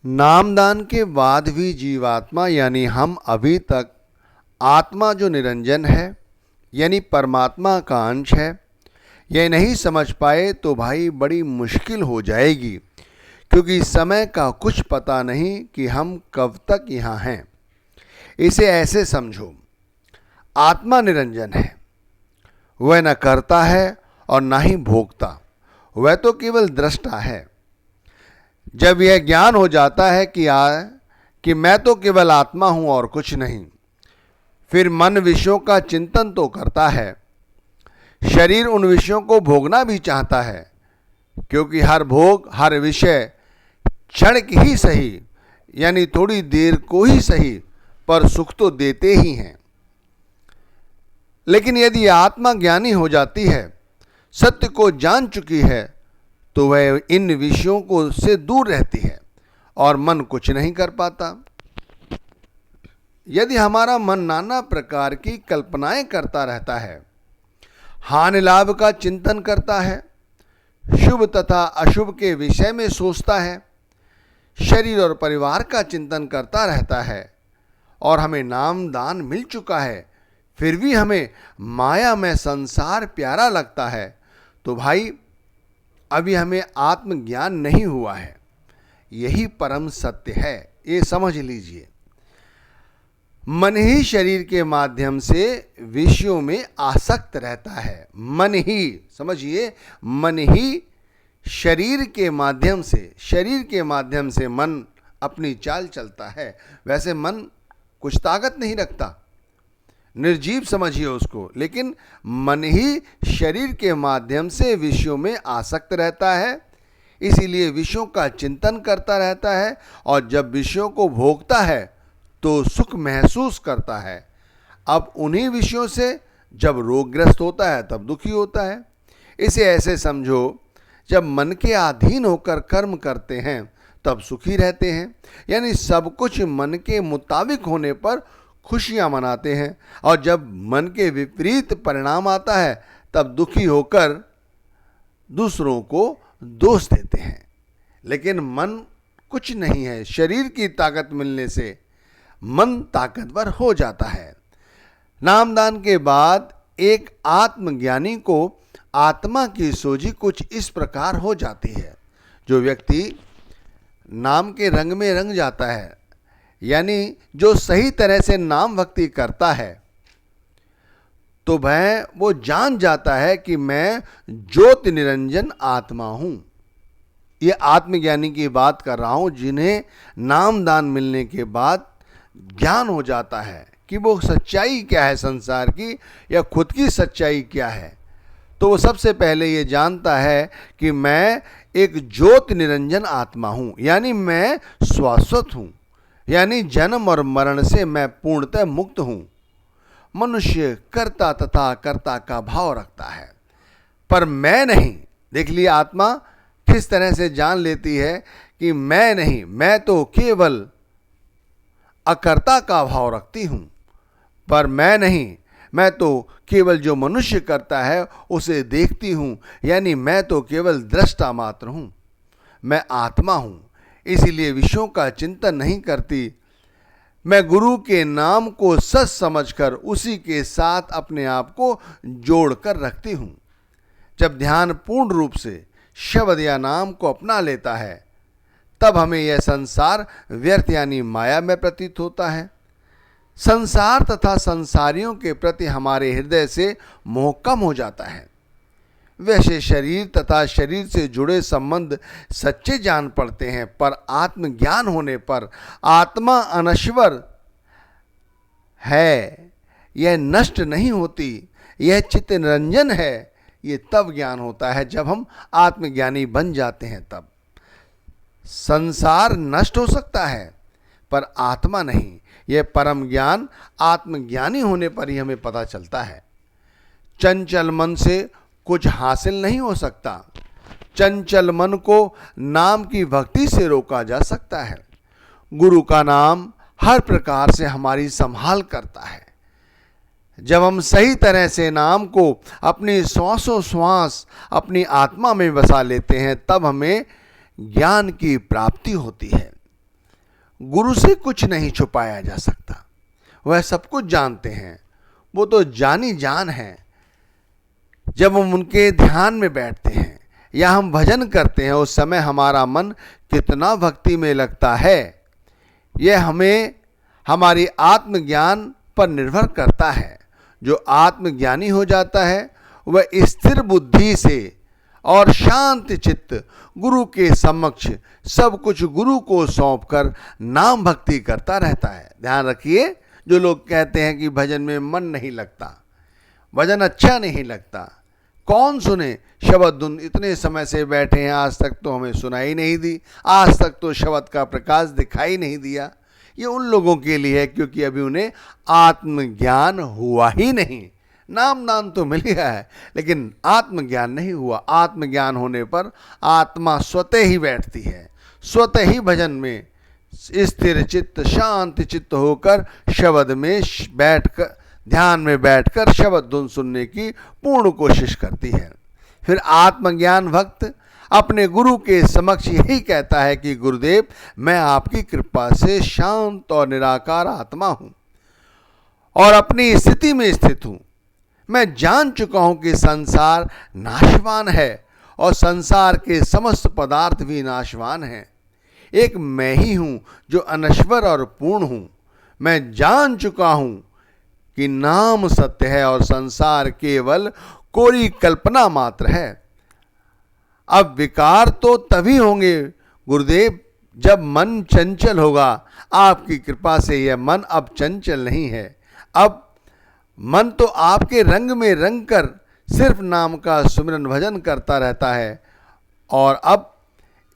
नामदान के बाद भी जीवात्मा यानी हम अभी तक आत्मा जो निरंजन है यानी परमात्मा का अंश है, यह नहीं समझ पाए तो भाई बड़ी मुश्किल हो जाएगी, क्योंकि समय का कुछ पता नहीं कि हम कब तक यहाँ हैं। इसे ऐसे समझो, आत्मा निरंजन है, वह न करता है और न ही भोगता, वह तो केवल दृष्टा है। जब यह ज्ञान हो जाता है कि मैं तो केवल आत्मा हूं और कुछ नहीं, फिर मन विषयों का चिंतन तो करता है। शरीर उन विषयों को भोगना भी चाहता है, क्योंकि हर भोग हर विषय क्षण की ही सही यानी थोड़ी देर को ही सही पर सुख तो देते ही हैं। लेकिन यदि आत्मा ज्ञानी हो जाती है, सत्य को जान चुकी है, तो वह इन विषयों को से दूर रहती है और मन कुछ नहीं कर पाता। यदि हमारा मन नाना प्रकार की कल्पनाएं करता रहता है, हानि लाभ का चिंतन करता है, शुभ तथा अशुभ के विषय में सोचता है, शरीर और परिवार का चिंतन करता रहता है, और हमें नाम दान मिल चुका है फिर भी हमें माया में संसार प्यारा लगता है, तो भाई अभी हमें आत्मज्ञान नहीं हुआ है। यही परम सत्य है, ये समझ लीजिए। मन ही शरीर के माध्यम से विषयों में आसक्त रहता है। मन ही, समझिए, मन ही शरीर के माध्यम से मन अपनी चाल चलता है। वैसे मन कुछ ताकत नहीं रखता, निर्जीव समझिए उसको, लेकिन मन ही शरीर के माध्यम से विषयों में आसक्त रहता है, इसीलिए विषयों का चिंतन करता रहता है, और जब विषयों को भोगता है तो सुख महसूस करता है। अब उन्हीं विषयों से जब रोगग्रस्त होता है तब दुखी होता है। इसे ऐसे समझो, जब मन के अधीन होकर कर्म करते हैं तब सुखी रहते हैं, यानी सब कुछ मन के मुताबिक होने पर खुशियां मनाते हैं, और जब मन के विपरीत परिणाम आता है तब दुखी होकर दूसरों को दोष देते हैं। लेकिन मन कुछ नहीं है, शरीर की ताकत मिलने से मन ताकतवर हो जाता है। नामदान के बाद एक आत्मज्ञानी को आत्मा की सोझी कुछ इस प्रकार हो जाती है। जो व्यक्ति नाम के रंग में रंग जाता है, यानी जो सही तरह से नाम भक्ति करता है, तो वह वो जान जाता है कि मैं ज्योति निरंजन आत्मा हूं। ये आत्मज्ञानी की बात कर रहा हूं, जिन्हें नाम दान मिलने के बाद ज्ञान हो जाता है कि वो सच्चाई क्या है संसार की या खुद की सच्चाई क्या है। तो वो सबसे पहले ये जानता है कि मैं एक ज्योति निरंजन आत्मा हूं, यानी मैं शाश्वत हूं, यानी जन्म और मरण से मैं पूर्णतः मुक्त हूं। मनुष्य कर्ता तथा कर्ता का भाव रखता है, पर मैं नहीं। देख लिया आत्मा किस तरह से जान लेती है कि मैं नहीं, मैं तो केवल अकर्ता का भाव रखती हूं, पर मैं नहीं, मैं तो केवल जो मनुष्य करता है उसे देखती हूं, यानी मैं तो केवल दृष्टा मात्र हूं। मैं आत्मा हूं, इसीलिए विषयों का चिंतन नहीं करती। मैं गुरु के नाम को सच समझकर उसी के साथ अपने आप को जोड़कर रखती हूं। जब ध्यान पूर्ण रूप से शब्द या नाम को अपना लेता है, तब हमें यह संसार व्यर्थ यानी माया में प्रतीत होता है। संसार तथा संसारियों के प्रति हमारे हृदय से मोह कम हो जाता है। वैसे शरीर तथा शरीर से जुड़े संबंध सच्चे जान पड़ते हैं, पर आत्मज्ञान होने पर आत्मा अनश्वर है, यह नष्ट नहीं होती, यह चित्त निरंजन है। ये तब ज्ञान होता है जब हम आत्मज्ञानी बन जाते हैं। तब संसार नष्ट हो सकता है पर आत्मा नहीं। यह परम ज्ञान आत्मज्ञानी होने पर ही हमें पता चलता है। चंचल मन से कुछ हासिल नहीं हो सकता। चंचल मन को नाम की भक्ति से रोका जा सकता है। गुरु का नाम हर प्रकार से हमारी संभाल करता है। जब हम सही तरह से नाम को अपनी श्वासों श्वास अपनी आत्मा में बसा लेते हैं, तब हमें ज्ञान की प्राप्ति होती है। गुरु से कुछ नहीं छुपाया जा सकता, वह सब कुछ जानते हैं, वो तो जानी जान है। जब हम उनके ध्यान में बैठते हैं या हम भजन करते हैं, उस समय हमारा मन कितना भक्ति में लगता है, यह हमें हमारी आत्मज्ञान पर निर्भर करता है। जो आत्मज्ञानी हो जाता है वह स्थिर बुद्धि से और शांत चित्त गुरु के समक्ष सब कुछ गुरु को सौंपकर नाम भक्ति करता रहता है। ध्यान रखिए, जो लोग कहते हैं कि भजन में मन नहीं लगता, भजन अच्छा नहीं लगता, कौन सुने, शब्द धुन इतने समय से बैठे हैं, आज तक तो हमें सुनाई नहीं दी, आज तक तो शब्द का प्रकाश दिखाई नहीं दिया, ये उन लोगों के लिए है क्योंकि अभी उन्हें आत्मज्ञान हुआ ही नहीं। नाम दान तो मिल गया है लेकिन आत्मज्ञान नहीं हुआ। आत्मज्ञान होने पर आत्मा स्वतः ही बैठती है, स्वतः ही भजन में स्थिर चित्त शांत चित्त होकर शब्द में बैठकर, ध्यान में बैठकर शब्द धुन सुनने की पूर्ण कोशिश करती है। फिर आत्मज्ञान भक्त अपने गुरु के समक्ष यही कहता है कि गुरुदेव, मैं आपकी कृपा से शांत और निराकार आत्मा हूं और अपनी स्थिति में स्थित हूं। मैं जान चुका हूं कि संसार नाशवान है और संसार के समस्त पदार्थ भी नाशवान हैं। एक मैं ही हूं जो अनश्वर और पूर्ण हूं। मैं जान चुका हूं कि नाम सत्य है और संसार केवल कोरी कल्पना मात्र है। अब विकार तो तभी होंगे गुरुदेव जब मन चंचल होगा। आपकी कृपा से यह मन अब चंचल नहीं है। अब मन तो आपके रंग में रंग कर सिर्फ नाम का सुमिरन भजन करता रहता है और अब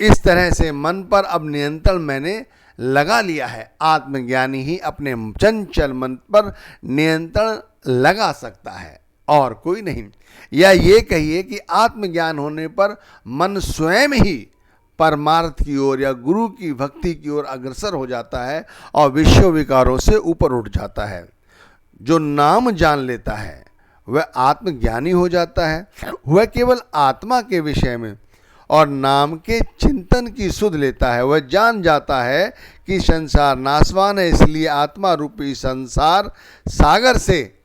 इस तरह से मन पर अब नियंत्रण मैंने लगा लिया है। आत्मज्ञानी ही अपने चंचल मन पर नियंत्रण लगा सकता है और कोई नहीं। या ये कहिए कि आत्मज्ञान होने पर मन स्वयं ही परमार्थ की ओर या गुरु की भक्ति की ओर अग्रसर हो जाता है और विश्व विकारों से ऊपर उठ जाता है। जो नाम जान लेता है वह आत्मज्ञानी हो जाता है। वह केवल आत्मा के विषय में और नाम के चिंतन की सुध लेता है। वह जान जाता है कि संसार नाशवान है, इसलिए आत्मा रूपी संसार सागर से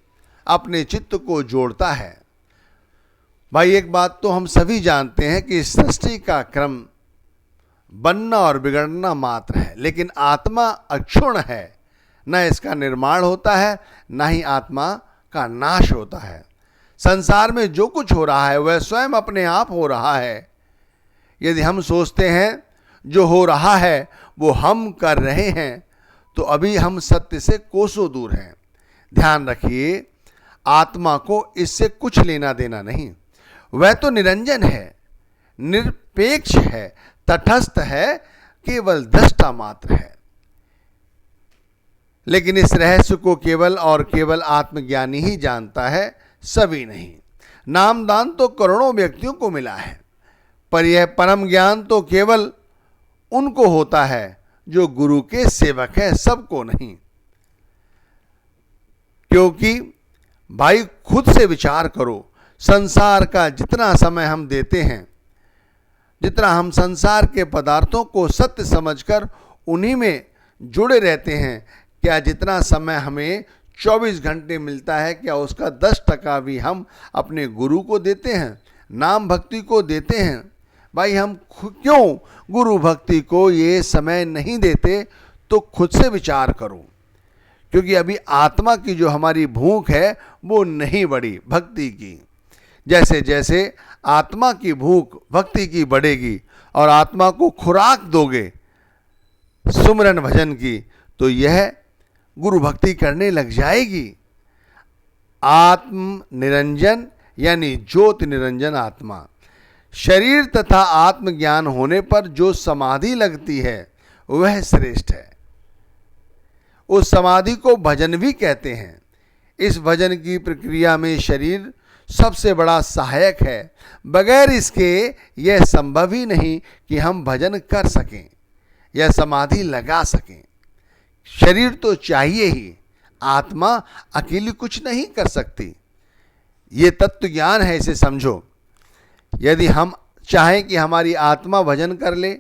अपने चित्त को जोड़ता है। भाई, एक बात तो हम सभी जानते हैं कि सृष्टि का क्रम बनना और बिगड़ना मात्र है, लेकिन आत्मा अक्षुण्ण है। न इसका निर्माण होता है, न ही आत्मा का नाश होता है। संसार में जो कुछ हो रहा है वह स्वयं अपने आप हो रहा है। यदि हम सोचते हैं जो हो रहा है वो हम कर रहे हैं तो अभी हम सत्य से कोसों दूर हैं। ध्यान रखिए, आत्मा को इससे कुछ लेना देना नहीं। वह तो निरंजन है, निरपेक्ष है, तटस्थ है, केवल दृष्टा मात्र है। लेकिन इस रहस्य को केवल और केवल आत्मज्ञानी ही जानता है, सभी नहीं। नामदान तो करोड़ों व्यक्तियों को मिला है, पर यह परम ज्ञान तो केवल उनको होता है जो गुरु के सेवक है, सबको नहीं। क्योंकि भाई खुद से विचार करो, संसार का जितना समय हम देते हैं, जितना हम संसार के पदार्थों को सत्य समझकर उन्हीं में जुड़े रहते हैं, क्या जितना समय हमें 24 घंटे मिलता है क्या उसका 10% भी हम अपने गुरु को देते हैं, नाम भक्ति को देते हैं? भाई हम क्यों गुरु भक्ति को ये समय नहीं देते? तो खुद से विचार करो, क्योंकि अभी आत्मा की जो हमारी भूख है वो नहीं बढ़ी भक्ति की। जैसे जैसे आत्मा की भूख भक्ति की बढ़ेगी और आत्मा को खुराक दोगे सुमरन भजन की, तो यह गुरु भक्ति करने लग जाएगी। आत्म निरंजन यानी ज्योति निरंजन आत्मा, शरीर तथा आत्मज्ञान होने पर जो समाधि लगती है वह श्रेष्ठ है। उस समाधि को भजन भी कहते हैं। इस भजन की प्रक्रिया में शरीर सबसे बड़ा सहायक है। बगैर इसके यह संभव ही नहीं कि हम भजन कर सकें या समाधि लगा सकें। शरीर तो चाहिए ही, आत्मा अकेली कुछ नहीं कर सकती। ये तत्व ज्ञान है, इसे समझो। यदि हम चाहें कि हमारी आत्मा भजन कर ले,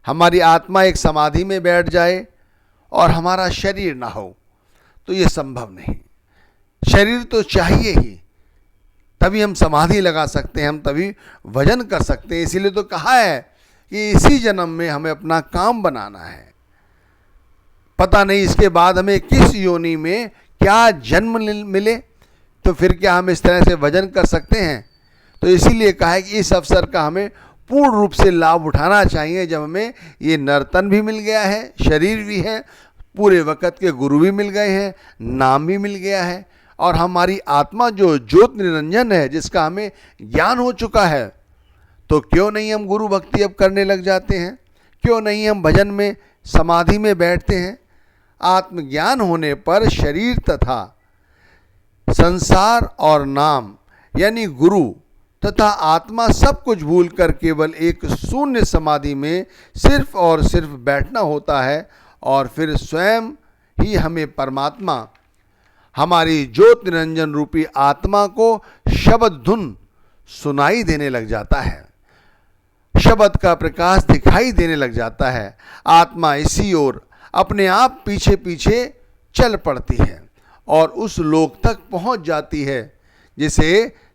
हमारी आत्मा एक समाधि में बैठ जाए, और हमारा शरीर ना हो, तो ये संभव नहीं। शरीर तो चाहिए ही, तभी हम समाधि लगा सकते हैं, हम तभी भजन कर सकते हैं। इसीलिए तो कहा है कि इसी जन्म में हमें अपना काम बनाना है। पता नहीं इसके बाद हमें किस योनि में क्या जन्म मिले, तो फिर क्या हम इस तरह से भजन कर सकते हैं? तो इसीलिए कहा है कि इस अवसर का हमें पूर्ण रूप से लाभ उठाना चाहिए, जब हमें ये नर्तन भी मिल गया है, शरीर भी है, पूरे वक़्त के गुरु भी मिल गए हैं, नाम भी मिल गया है, और हमारी आत्मा जो ज्योत निरंजन है, जिसका हमें ज्ञान हो चुका है, तो क्यों नहीं हम गुरु भक्ति अब करने लग जाते हैं? क्यों नहीं हम भजन में, समाधि में बैठते हैं? आत्मज्ञान होने पर शरीर तथा संसार और नाम यानी गुरु तथा आत्मा सब कुछ भूलकर केवल एक शून्य समाधि में सिर्फ और सिर्फ बैठना होता है, और फिर स्वयं ही हमें परमात्मा, हमारी ज्योत निरंजन रूपी आत्मा को शब्द धुन सुनाई देने लग जाता है, शब्द का प्रकाश दिखाई देने लग जाता है। आत्मा इसी ओर अपने आप पीछे पीछे चल पड़ती है और उस लोक तक पहुंच जाती है जिसे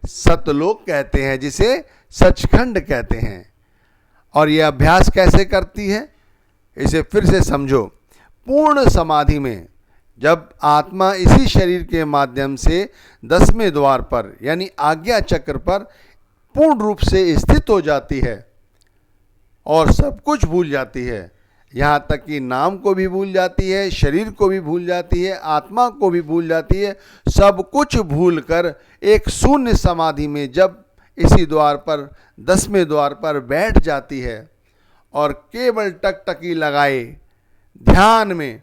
सतलोक कहते हैं, जिसे सचखंड कहते हैं। और यह अभ्यास कैसे करती है, इसे फिर से समझो। पूर्ण समाधि में जब आत्मा इसी शरीर के माध्यम से 10वें द्वार पर यानी आज्ञा चक्र पर पूर्ण रूप से स्थित हो जाती है और सब कुछ भूल जाती है, यहाँ तक कि नाम को भी भूल जाती है, शरीर को भी भूल जाती है, आत्मा को भी भूल जाती है, सब कुछ भूलकर एक शून्य समाधि में जब इसी द्वार पर 10वें द्वार पर बैठ जाती है और केवल टकटकी लगाए ध्यान में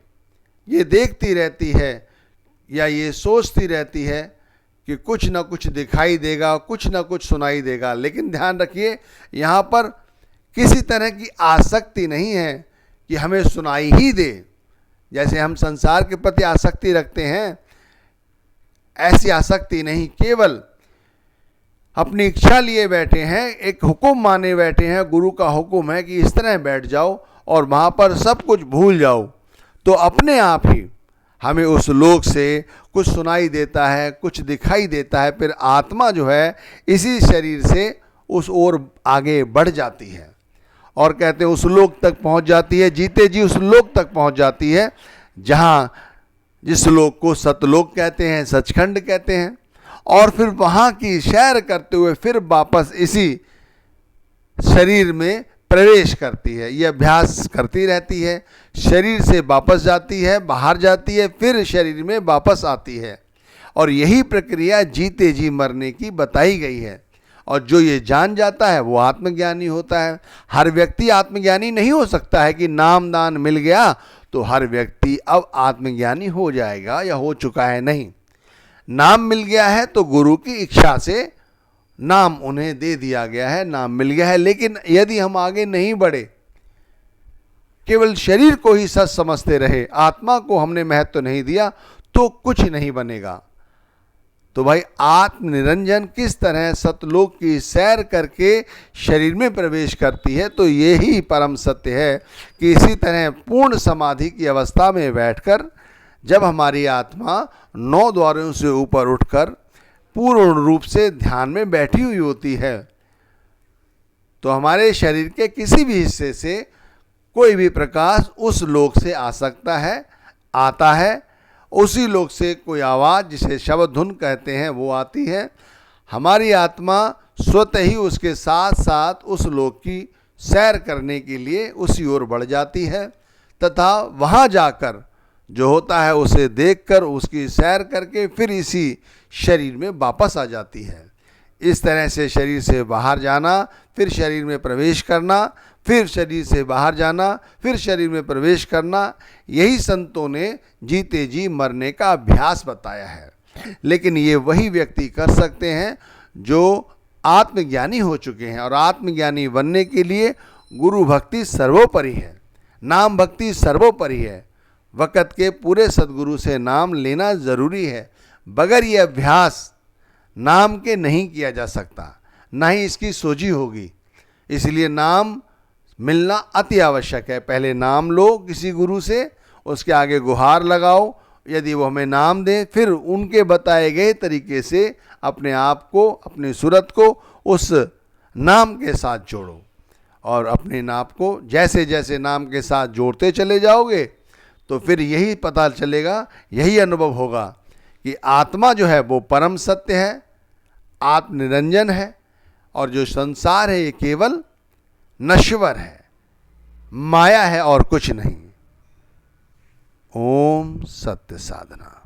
ये देखती रहती है या ये सोचती रहती है कि कुछ ना कुछ दिखाई देगा, कुछ ना कुछ सुनाई देगा। लेकिन ध्यान रखिए, यहाँ पर किसी तरह की आसक्ति नहीं है कि हमें सुनाई ही दे। जैसे हम संसार के प्रति आसक्ति रखते हैं, ऐसी आसक्ति नहीं, केवल अपनी इच्छा लिए बैठे हैं, एक हुक्म माने बैठे हैं। गुरु का हुक्म है कि इस तरह बैठ जाओ और वहाँ पर सब कुछ भूल जाओ, तो अपने आप ही हमें उस लोक से कुछ सुनाई देता है, कुछ दिखाई देता है। फिर आत्मा जो है इसी शरीर से उस ओर आगे बढ़ जाती है और कहते हैं उस लोक तक पहुंच जाती है, जीते जी उस लोक तक पहुंच जाती है जहां, जिस लोक को सतलोक कहते हैं, सचखंड कहते हैं। और फिर वहां की सैर करते हुए फिर वापस इसी शरीर में प्रवेश करती है। ये अभ्यास करती रहती है, शरीर से वापस जाती है, बाहर जाती है, फिर शरीर में वापस आती है। और यही प्रक्रिया जीते जी मरने की बताई गई है। और जो ये जान जाता है वो आत्मज्ञानी होता है। हर व्यक्ति आत्मज्ञानी नहीं हो सकता है कि नाम दान मिल गया तो हर व्यक्ति अब आत्मज्ञानी हो जाएगा या हो चुका है, नहीं। नाम मिल गया है तो गुरु की इच्छा से नाम उन्हें दे दिया गया है, नाम मिल गया है। लेकिन यदि हम आगे नहीं बढ़े, केवल शरीर को ही सच समझते रहे, आत्मा को हमने महत्व नहीं दिया, तो कुछ नहीं बनेगा। तो भाई आत्मनिरंजन किस तरह सतलोक की सैर करके शरीर में प्रवेश करती है, तो यही परम सत्य है कि इसी तरह पूर्ण समाधि की अवस्था में बैठकर जब हमारी आत्मा 9 द्वारों से ऊपर उठकर पूर्ण रूप से ध्यान में बैठी हुई होती है, तो हमारे शरीर के किसी भी हिस्से से कोई भी प्रकाश उस लोक से आ सकता है, आता है। उसी लोक से कोई आवाज़, जिसे शब्द धुन कहते हैं, वो आती है। हमारी आत्मा स्वतः ही उसके साथ साथ उस लोक की सैर करने के लिए उसी ओर बढ़ जाती है तथा वहाँ जाकर जो होता है उसे देखकर, उसकी सैर करके फिर इसी शरीर में वापस आ जाती है। इस तरह से शरीर से बाहर जाना, फिर शरीर में प्रवेश करना, फिर शरीर से बाहर जाना, फिर शरीर में प्रवेश करना, यही संतों ने जीते जी मरने का अभ्यास बताया है। लेकिन ये वही व्यक्ति कर सकते हैं जो आत्मज्ञानी हो चुके हैं। और आत्मज्ञानी बनने के लिए गुरु भक्ति सर्वोपरि है, नाम भक्ति सर्वोपरि है। वक़्त के पूरे सद्गुरु से नाम लेना ज़रूरी है। बगैर ये अभ्यास नाम के नहीं किया जा सकता, ना ही इसकी सोझी होगी। इसलिए नाम मिलना अति आवश्यक है। पहले नाम लो किसी गुरु से, उसके आगे गुहार लगाओ, यदि वो हमें नाम दें, फिर उनके बताए गए तरीके से अपने आप को, अपनी सूरत को उस नाम के साथ जोड़ो, और अपने नाम को जैसे जैसे नाम के साथ जोड़ते चले जाओगे तो फिर यही पता चलेगा, यही अनुभव होगा कि आत्मा जो है वो परम सत्य है, आत्मनिरंजन है, और जो संसार है ये केवल नश्वर है, माया है और कुछ नहीं। ओम सत्य साधना।